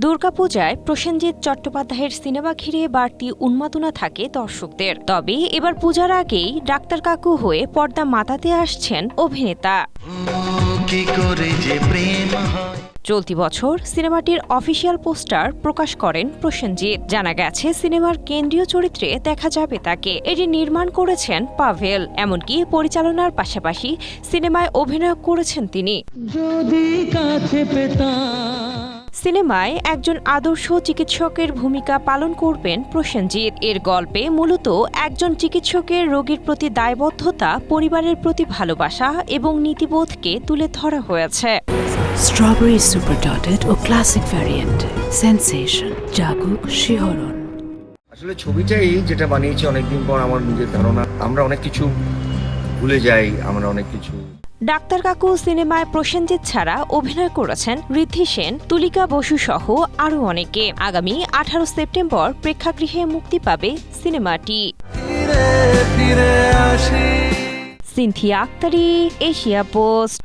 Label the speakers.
Speaker 1: দুর্গাপূজায় প্রসেনজিৎ চট্টোপাধ্যায়ের সিনেমা ঘিরে বাড়তি উন্মাদনা থাকে দর্শকদের। তবে এবার পূজার আগেই ডাক্তার কাকু হয়ে পর্দা মাতাতে আসছেন অভিনেতা। চলতি বছর সিনেমাটির অফিসিয়াল পোস্টার প্রকাশ করেন প্রসেনজিৎ। জানা গেছে সিনেমার কেন্দ্রীয় চরিত্রে দেখা যাবে তাকে। এটি নির্মাণ করেছেন পাভেল, এমনকি পরিচালনার পাশাপাশি সিনেমায় অভিনয় করেছেন তিনি। সিনেমায় একজন আদর্শ চিকিৎসকের ভূমিকা পালন করবেন প্রসেনজিৎ। এর গল্পে মূলত একজন চিকিৎসকের রোগীর প্রতি দায়বদ্ধতা, পরিবারের প্রতি ভালোবাসা এবং নীতিবোধকে তুলে ধরা হয়েছে।
Speaker 2: স্ট্রবেরি সুপার ডটেড ও ক্লাসিক ভ্যারিয়েন্ট সেন্সেশন, জাগুক শিহরণ।
Speaker 3: আসলে ছবিটাই যেটা বানিয়েছি অনেকদিন পর, আমার নিজের ধারণা আমরা অনেক কিছু ভুলে যাই, আমরা অনেক কিছু।
Speaker 1: ডাক্তার কাকু সিনেমায় প্রসেনজিৎ ছাড়া অভিনয় করেছেন ঋদ্ধি সেন, তুলিকা বসু সহ আরও অনেকে। আগামী 18 সেপ্টেম্বর প্রেক্ষাগৃহে মুক্তি পাবে সিনেমাটি। Sinthia Aktari, Asia post.